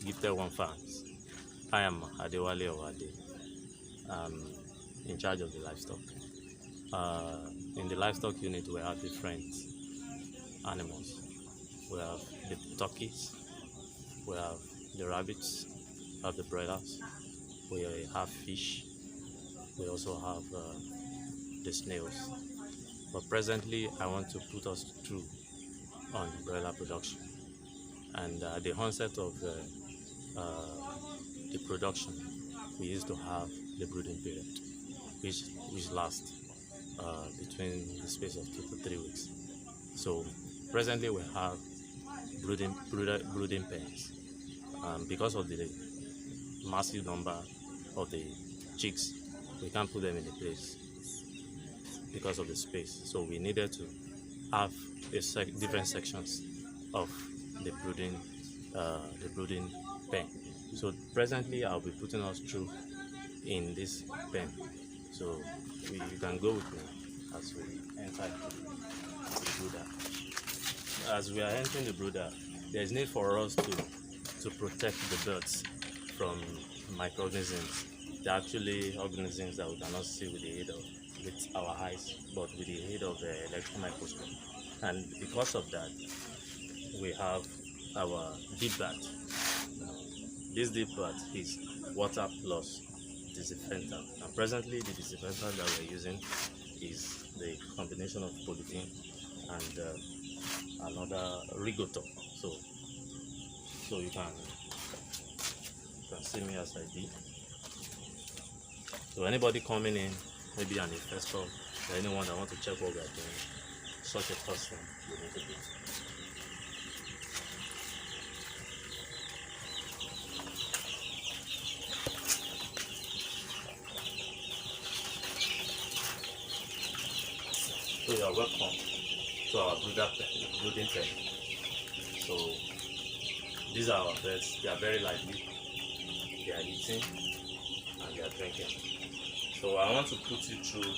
Gifted One Farms. I am Adewale Owade. I'm in charge of the livestock. In the livestock unit, we have different animals. We have the turkeys, we have the rabbits, we have the broilers, we have fish, we also have the snails. But presently, I want to put us through on broiler production. And at the onset of the production, we used to have the brooding period, which lasts between the space of 2 to 3 weeks. So presently we have brooding pens, because of the massive number of the chicks, we can't put them in the place because of the space. So we needed to have different sections of the brooding pen. So presently I'll be putting us through in this pen. So you can go with me as we enter the brooder. As we are entering the brooder, there is need for us to protect the birds from microorganisms. They're actually organisms that we cannot see with our eyes, but with the aid of the electron microscope. And because of that, we have our deep bath. This deep bath is water plus disinfectant, and presently the disinfectant that we're using is the combination of polythene and another rigotop. So you can see me as I did. So anybody coming in, maybe an investor or anyone that wants to check what we are doing, such a person will need to do. So you are welcome to our brooding pen. So these are our birds. They are very lively. They are eating and they are drinking. So I want to put you through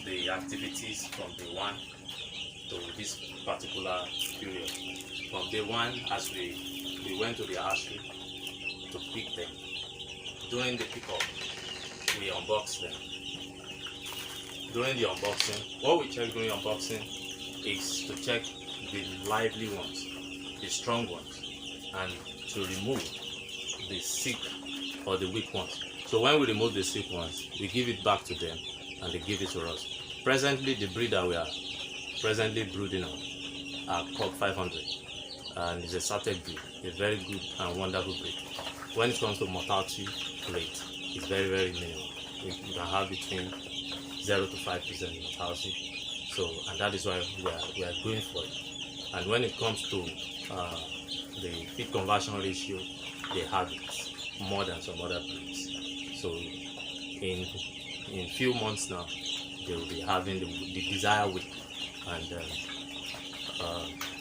the activities from day one to this particular period. From day one, as we went to the hatchery to pick them. During the pickup, we unboxed them. During the unboxing, what we check during unboxing is to check the lively ones, the strong ones, and to remove the sick or the weak ones. So when we remove the sick ones, we give it back to them and they give it to us. Presently, the breed that we are presently brooding on are called 500, and it's a certain breed, a very good and wonderful breed. When it comes to mortality rate, it's very, very minimal. You can have between 0 to 5% mortality. So, and that is why we are going for it. And when it comes to the feed conversion ratio, they have it more than some other breeds. So in few months now, they will be having the desired weight, and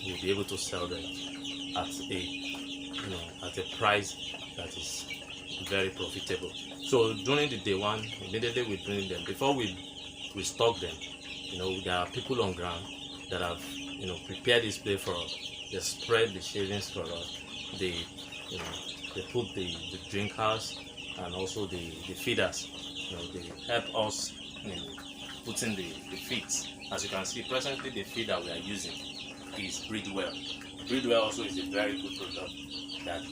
we'll be able to sell them at a price that is very profitable. So during the day one, immediately we bring them. Before we stock them, there are people on ground that have prepared this place for us. They spread the shavings for us. They put the drinkers and also the feeders. They help us in putting the feeds. As you can see, presently the feed that we are using is Breedwell. Breedwell also is a very good product that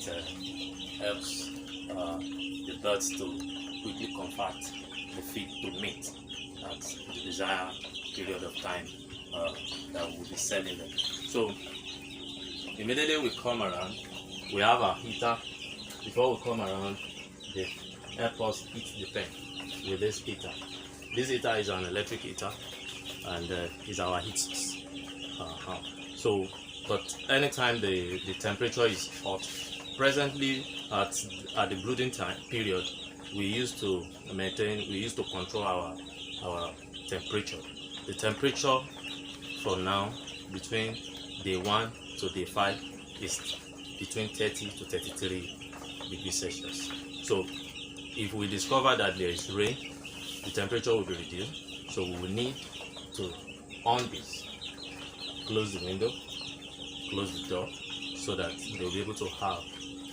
helps the birds to quickly convert the feed to meat at the desired period of time that we'll be selling them. So immediately we come around, we have our heater. Before we come around, they help us heat the pen with this heater. This heater is an electric heater, and is our heat source. So, but anytime the temperature is hot, presently at the brooding time period, we used to control our temperature. The temperature for now between day 1 to day 5 is between 30 to 33 degrees Celsius. So if we discover that there is rain, the temperature will be reduced. So we will need to on this, close the window, close the door, so that they'll be able to have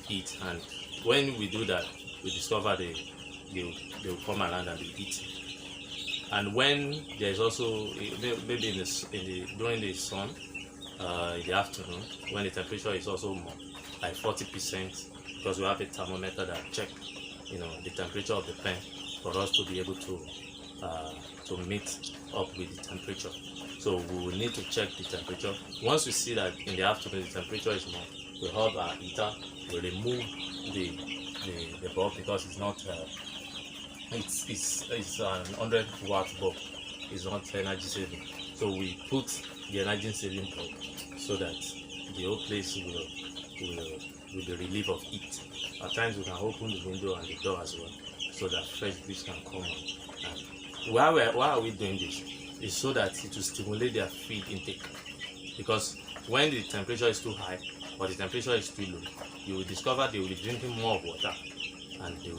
heat. And when we do that, we discover they'll come around and be eating. And when there's also maybe during the sun, in the afternoon, when the temperature is also more, like 40%, because we have a thermometer that check, the temperature of the pen for us to be able to meet up with the temperature. So we will need to check the temperature. Once we see that in the afternoon the temperature is more, we have our heater. We remove the bulb, because it's not it's an 100-watt bulb. It's not energy saving. So we put the energy saving bulb so that the whole place will be relieved of heat. At times we can open the window and the door as well, so that fresh breeze can come on. And why are we doing this? It's so that it will stimulate their feed intake. Because when the temperature is too high or the temperature is too low, you will discover they will be drinking more water, and they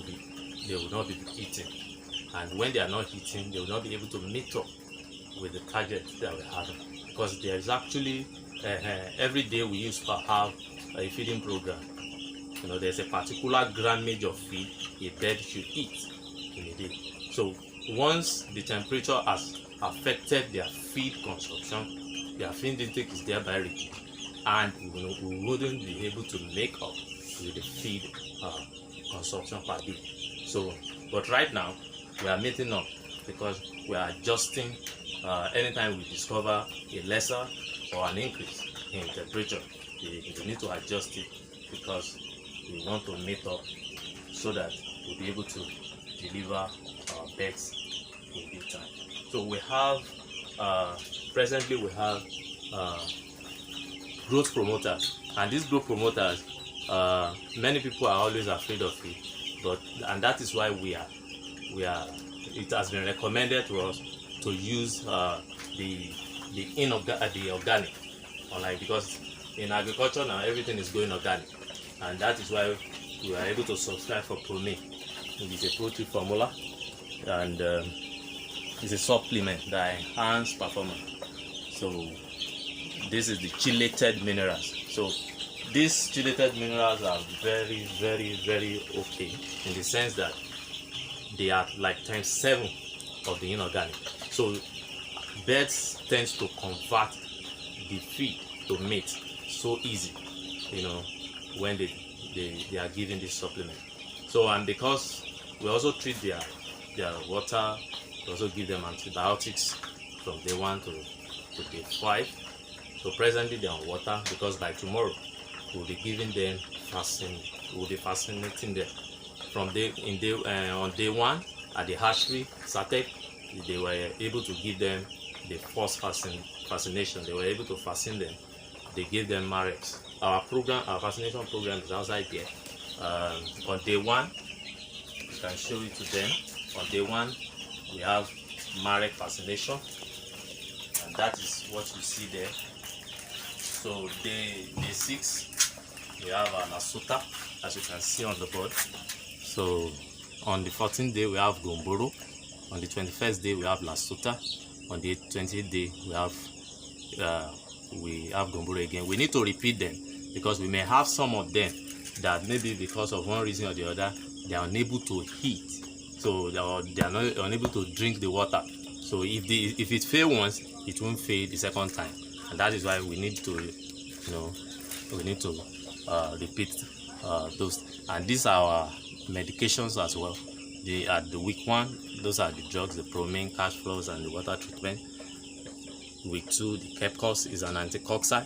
will not be eating. And when they are not eating, they will not be able to meet up with the target that we have. Because there is actually every day we used to have a feeding program. There's a particular grammage of feed a bird should eat in a day. So once the temperature has affected their feed consumption, their feed intake is thereby reduced, and we wouldn't be able to make up with the feed consumption per day. So, but right now we are meeting up, because we are adjusting anytime we discover a lesser or an increase in temperature. We need to adjust it, because we want to meet up so that we'll be able to deliver our birds in due time. So we have presently we have growth promoters, and these growth promoters, many people are always afraid of it, and that is why it has been recommended to us to use the organic online, because in agriculture now everything is going organic, and that is why we are able to subscribe for ProMe. It is a protein formula, and it's a supplement that enhances performance. So this is the chelated minerals. So these chelated minerals are very, very, very okay, in the sense that they are like ×7 of the inorganic. So birds tend to convert the feed to meat so easy, when they are given this supplement. So, and because we also treat their water, we also give them antibiotics from day 1 to day 5. So presently they are on water, because by tomorrow we'll be giving them we'll be fascinating them from on day 1 at the hatchery started. They were able to give them the first fascination. They were able to fascinate them. They gave them Marex. Our fascination program is outside there. On day 1, you can show it to them. On day 1, we have Marek fascination, and that is what you see there. So day 6, we have Lasota, as you can see on the board. So on the 14th day we have Gomboro. On the 21st day we have Lasota. On the 20th day we have Gomboro again. We need to repeat them, because we may have some of them that maybe because of one reason or the other they are unable to eat, so they are not unable to drink the water. So if it fails once, it won't fail the second time, and that is why we need to repeat those. And these are our medications as well. At the week 1, those are the drugs, the Promine, cash flows, and the water treatment. Week 2, the Kepcos is an anti-cocci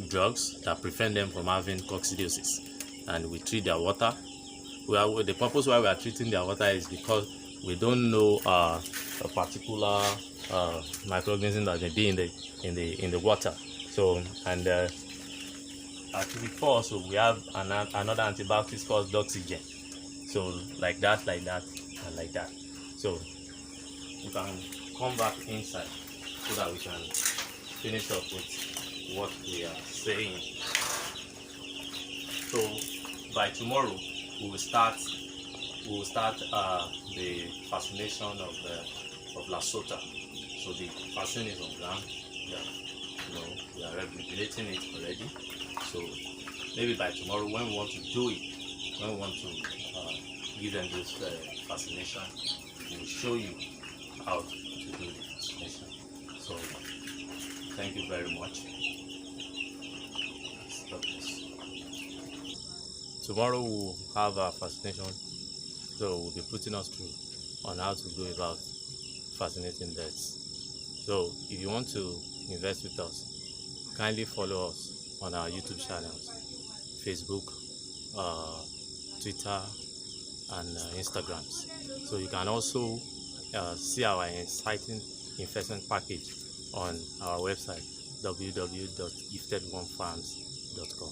drugs that prevent them from having coccidiosis, and we treat their water. The purpose why we are treating their water is because we don't know a particular microorganism that may be in the water. So, and at week 4 also we have another antibiotic called doxygen. So like that, and like that. So we can come back inside so that we can finish up with what we are saying. So by tomorrow we will start the fascination of Lasota. So the vaccine is on ground. We are regulating it already. So maybe by tomorrow, when we want to do it, when we want to give them this vaccination, we'll show you how to do the vaccination. So thank you very much. Tomorrow we'll have our vaccination, so we'll be putting us through on how to go about vaccinating birds. So if you want to invest with us, kindly follow us on our YouTube channels, Facebook, Twitter, and Instagrams. So you can also see our exciting investment package on our website www.giftedonefarms.com.